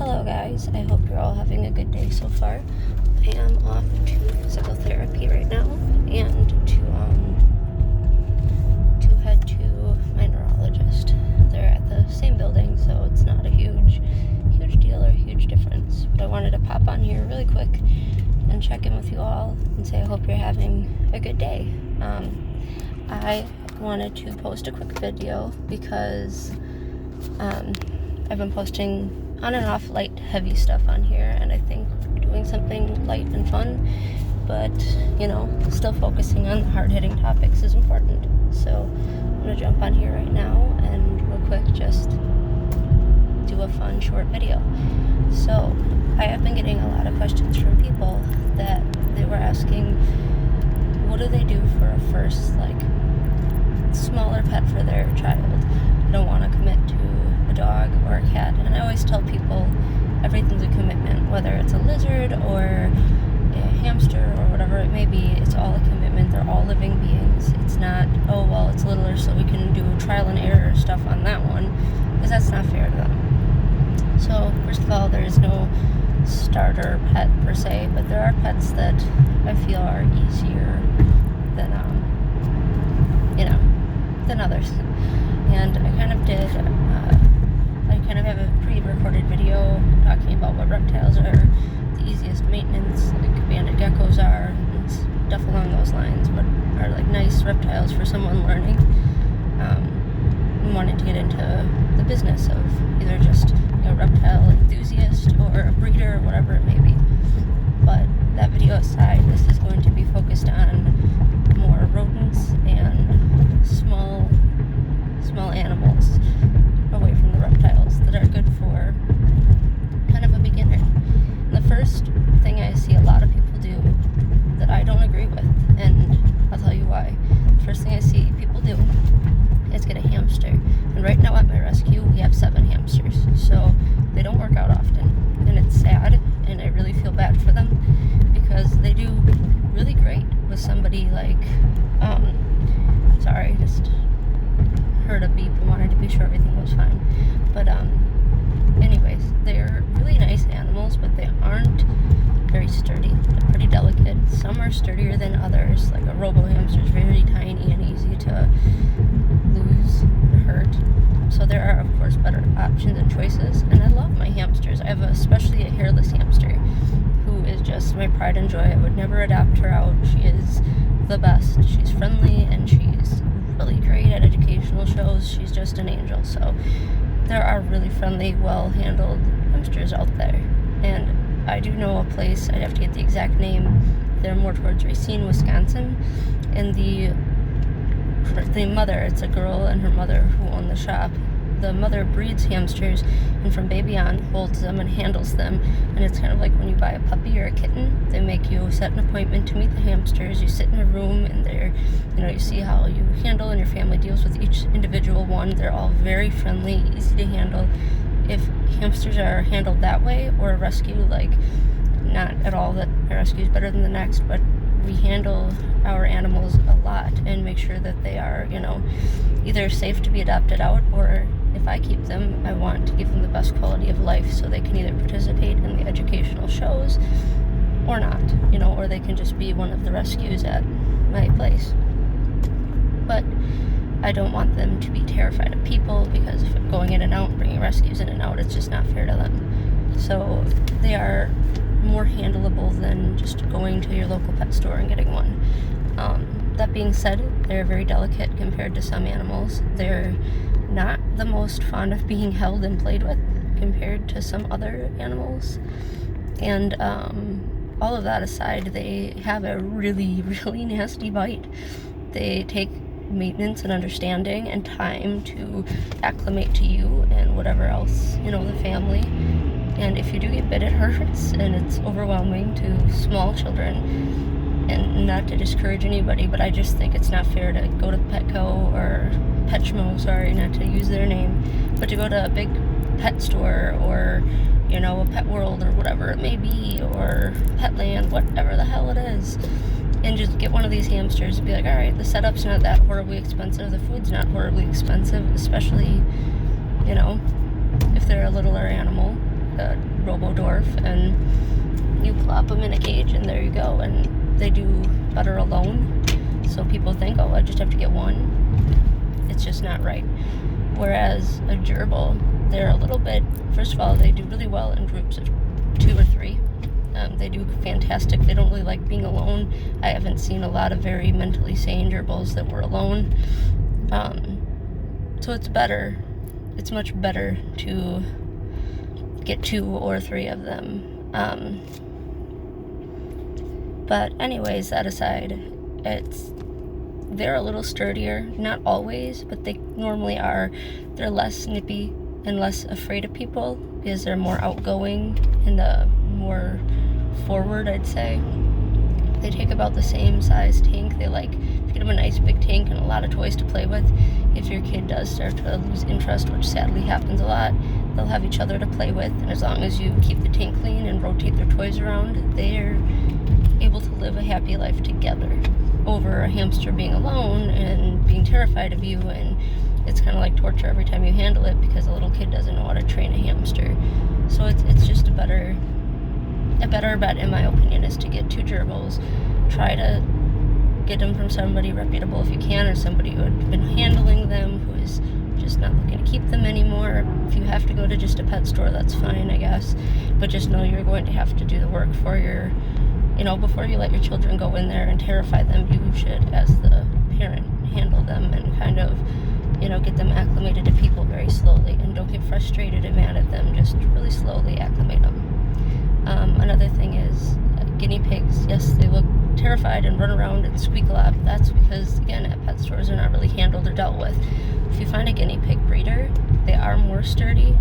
Hello guys, I hope you're all having a good day so far. I am off to physical therapy right now and to head to my neurologist. They're at the same building, so it's not a huge deal or a huge difference. But I wanted to pop on here really quick and check in with you all and say I hope you're having a good day. I wanted to post a quick video because I've been posting on and off light, heavy stuff on here, and I think doing something light and fun, but, still focusing on the hard-hitting topics is important. So I'm going to jump on here right now and real quick just do a fun short video. So I have been getting a lot of questions from people that they were asking, what do they do for a first, smaller pet for their child? They don't want to commit to a dog or a cat, and I always tell people everything's a commitment, whether it's a lizard or a hamster or whatever it may be. It's all a commitment. They're all living beings. It's not, oh well, it's littler so we can do trial and error stuff on that one, because that's not fair to them. So first of all, there is no starter pet per se, but there are pets that I feel are easier than than others. And I kind of did, I kind of have a pre-recorded video talking about what reptiles are the easiest maintenance, like banded geckos are, and stuff along those lines, what are nice reptiles for someone learning, and wanting to get into the business of either just a reptile enthusiast or a breeder, whatever it may be. But that video aside, this is going to be focused on more rodents and small animals away from the reptiles that are good for kind of a beginner. And the first thing I see a lot of people do that I don't agree with, and I'll tell you why. The first thing I see people do is get a hamster. And right now at my rescue, we have 7 hamsters. So they don't work out often. And it's sad, and I really feel bad for them because they do really great with somebody sorry, just heard a beep and wanted to be sure everything was fine. But anyways, they're really nice animals, but they aren't very sturdy. They're pretty delicate. Some are sturdier than others. Like a robo hamster is very tiny and easy to lose or hurt. So there are, of course, better options and choices. And I love my hamsters. I have especially a hairless hamster who is just my pride and joy. I would never adopt her out. She is the best. She's friendly and she's really great at educational shows. She's just an angel. So there are really friendly, well-handled hamsters out there. And I do know a place, I'd have to get the exact name, they're more towards Racine, Wisconsin, and the mother, it's a girl and her mother who own the shop. The mother breeds hamsters and from baby on holds them and handles them, and it's kind of like when you buy a puppy or a kitten. They make you set an appointment to meet the hamsters. You sit in a room and they're, you see how you handle and your family deals with each individual one. They're all very friendly, easy to handle. If hamsters are handled that way, or a rescue, not at all that a rescue is better than the next, but we handle our animals a lot and make sure that they are, either safe to be adopted out, or if I keep them, I want to give them the best quality of life so they can either participate in the educational shows or not, or they can just be one of the rescues at my place. But I don't want them to be terrified of people, because if I'm going in and out, bringing rescues in and out, it's just not fair to them. So they are more handleable than just going to your local pet store and getting one. That being said, they're very delicate compared to some animals. They're not the most fond of being held and played with compared to some other animals. And all of that aside, they have a really, really nasty bite. They take maintenance and understanding and time to acclimate to you and whatever else, the family. And if you do get bit, it hurts, and it's overwhelming to small children. And not to discourage anybody, but I just think it's not fair to go to Petco or Petchmo, sorry, not to use their name, but to go to a big pet store or, a Pet World or whatever it may be, or Petland, whatever the hell it is, and just get one of these hamsters and be like, all right, the setup's not that horribly expensive, the food's not horribly expensive, especially, if they're a littler animal. Robo-Dwarf, and you plop them in a cage and there you go, and they do better alone. So people think, oh, I just have to get one. It's just not right. Whereas a gerbil, they're a little bit, first of all, they do really well in groups of 2 or 3. They do fantastic. They don't really like being alone. I haven't seen a lot of very mentally sane gerbils that were alone. So it's better. It's much better to get 2 or 3 of them. But anyways, that aside, they're a little sturdier. Not always, but they normally are. They're less nippy and less afraid of people because they're more outgoing and more forward, I'd say. They take about the same size tank. They like to get them a nice big tank and a lot of toys to play with. If your kid does start to lose interest, which sadly happens a lot, they'll have each other to play with, and as long as you keep the tank clean and rotate their toys around, they're able to live a happy life together over a hamster being alone and being terrified of you, and it's kind of like torture every time you handle it because a little kid doesn't know how to train a hamster. So it's just a better bet, in my opinion, is to get 2 gerbils. Try to get them from somebody reputable if you can, or somebody who had been handling them, who is just not looking to keep them anymore. If you have to go to just a pet store, that's fine, I guess, but just know you're going to have to do the work for your, before you let your children go in there and terrify them, you should, as the parent, handle them and kind of, get them acclimated to people very slowly, and don't get frustrated and mad at them, just really slowly acclimate them. Another thing is guinea pigs. Yes, they look terrified and run around and squeak a lot, but that's because, again, at pet stores they're not really handled or dealt with. If you find a guinea pig breeder, they are more sturdy,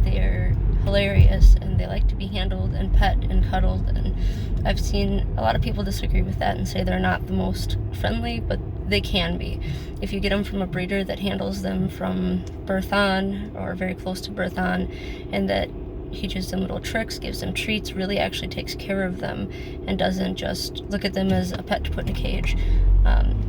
they're hilarious, and they like to be handled and pet and cuddled, and I've seen a lot of people disagree with that and say they're not the most friendly, but they can be. If you get them from a breeder that handles them from birth on or very close to birth on, and that teaches them little tricks, gives them treats, really actually takes care of them, and doesn't just look at them as a pet to put in a cage,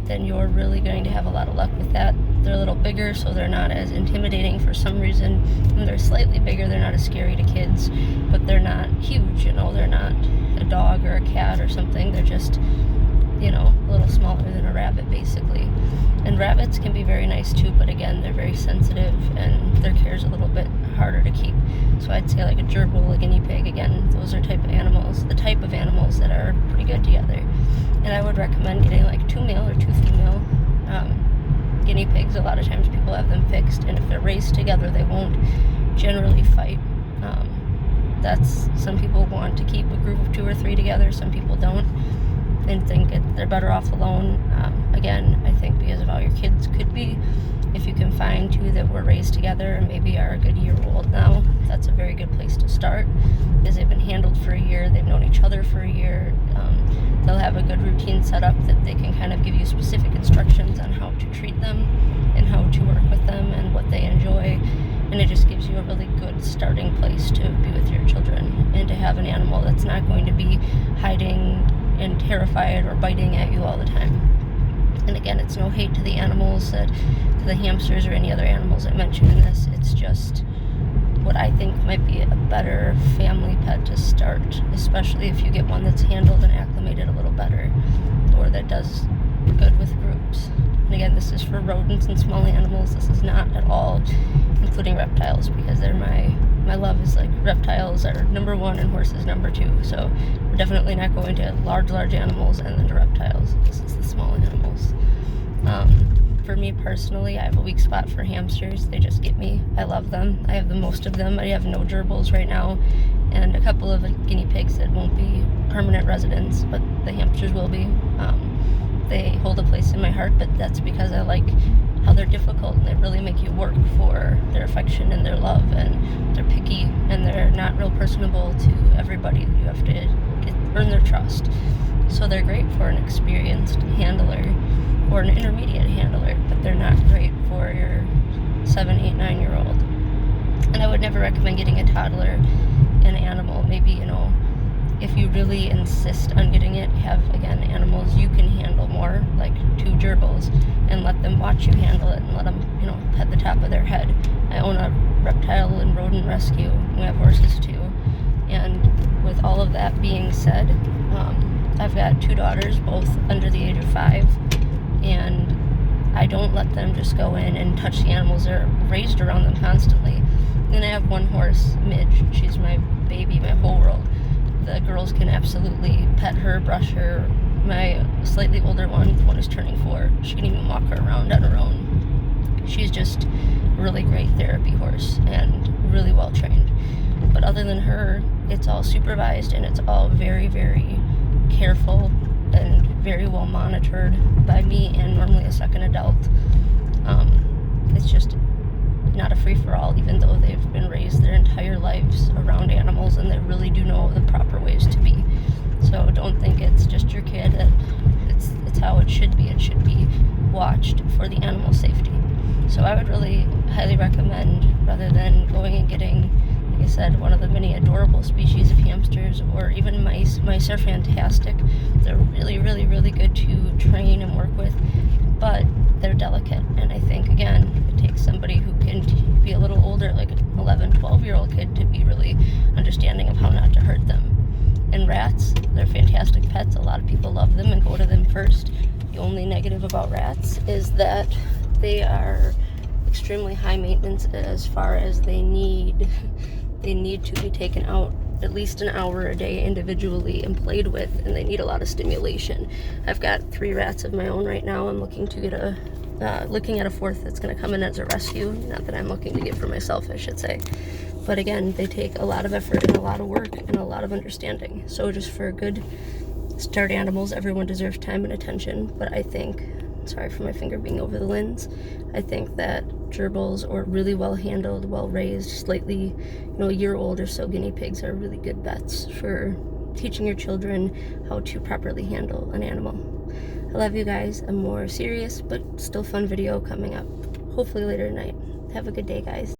then you're really going to have a lot of luck with that. They're a little bigger, so they're not as intimidating for some reason. When they're slightly bigger, they're not as scary to kids, but they're not huge, they're not a dog or a cat or something. They're just, a little smaller than a rabbit, basically. And rabbits can be very nice too, but again, they're very sensitive and their care is a little bit harder to keep. So I'd say like a gerbil, a guinea pig, again, those are the type of animals that are pretty good together. And I would recommend getting like 2 male or 2 female guinea pigs. A lot of times people have them fixed, and if they're raised together, they won't generally fight. Some people want to keep a group of 2 or 3 together, some people don't, and think they're better off alone. Again, I think because of how your kids could be, if you can find 2 that were raised together and maybe are a good year old now, that's a very good place to start, because they've been handled for a year, they've known each other for a year, they'll have a good routine set up that they can kind of give you specific instructions on how to treat them and how to work with them and what they enjoy, and it just gives you a really good starting place to be with your children and to have an animal that's not going to be hiding and terrified or biting at you all the time. And again, it's no hate to the animals, to the hamsters or any other animals I mentioned in this. It's just what I think might be a better family pet to start, especially if you get one that's handled and acclimated a little better, or that does good with groups. And again, this is for rodents and small animals. This is not at all including reptiles, because they're my love is like reptiles are number 1 and horses number 2. So we're definitely not going to large animals and then to reptiles. This is the small animals. For me personally, I have a weak spot for hamsters. They just get me. I love them. I have the most of them. I have no gerbils right now, and a couple of guinea pigs that won't be permanent residents, but the hamsters will be. They hold a place in my heart, but that's because I like how they're difficult and they really make you work for their affection and their love, and they're picky and they're not real personable to everybody. You have to earn their trust. So they're great for an experienced handler or an intermediate handler, but they're not great for your 7, 8, 9-year-old. And I would never recommend getting a toddler an animal. Maybe, if you really insist on getting it, have, again, animals you can handle more, like 2 gerbils, and let them watch you handle it and let them, pet the top of their head. I own a reptile and rodent rescue. We have horses too. being said, I've got 2 daughters, both under the age of 5, and I don't let them just go in and touch the animals. They're raised around them constantly. Then I have 1 horse, Midge. She's my baby, my whole world. The girls can absolutely pet her, brush her. My slightly older one who's turning 4, she can even walk her around on her own. She's just a really great therapy horse and really well trained. But other than her, it's all supervised and it's all very, very careful and very well monitored by me and normally a second adult. It's just not a free-for-all, even though they've been raised their entire lives around animals and they really do know the proper ways to be. So don't think it's just your kid. It's how it should be. It should be watched for the animal safety. So I would really highly recommend, rather than going and getting, like I said, one of the many adorable species of hamsters or even mice. Mice are fantastic. They're really, really, really good to train and work with, but they're delicate. And I think, again, it takes somebody who can be a little older, like an 11, 12-year-old kid, to be really understanding of how not to hurt them. And rats, they're fantastic pets. A lot of people love them and go to them first. The only negative about rats is that they are extremely high maintenance as far as they need to be taken out at least an hour a day individually and played with, and they need a lot of stimulation. I've got 3 rats of my own right now. I'm looking to get looking at a 4th that's going to come in as a rescue. Not that I'm looking to get for myself, I should say. But again, they take a lot of effort and a lot of work and a lot of understanding. So just for good start animals, everyone deserves time and attention. But I think, sorry for my finger being over the lens, I think that gerbils or really well handled, well raised, slightly, a year old or so guinea pigs are really good bets for teaching your children how to properly handle an animal. I love you guys. A more serious but still fun video coming up, hopefully later tonight. Have a good day, guys.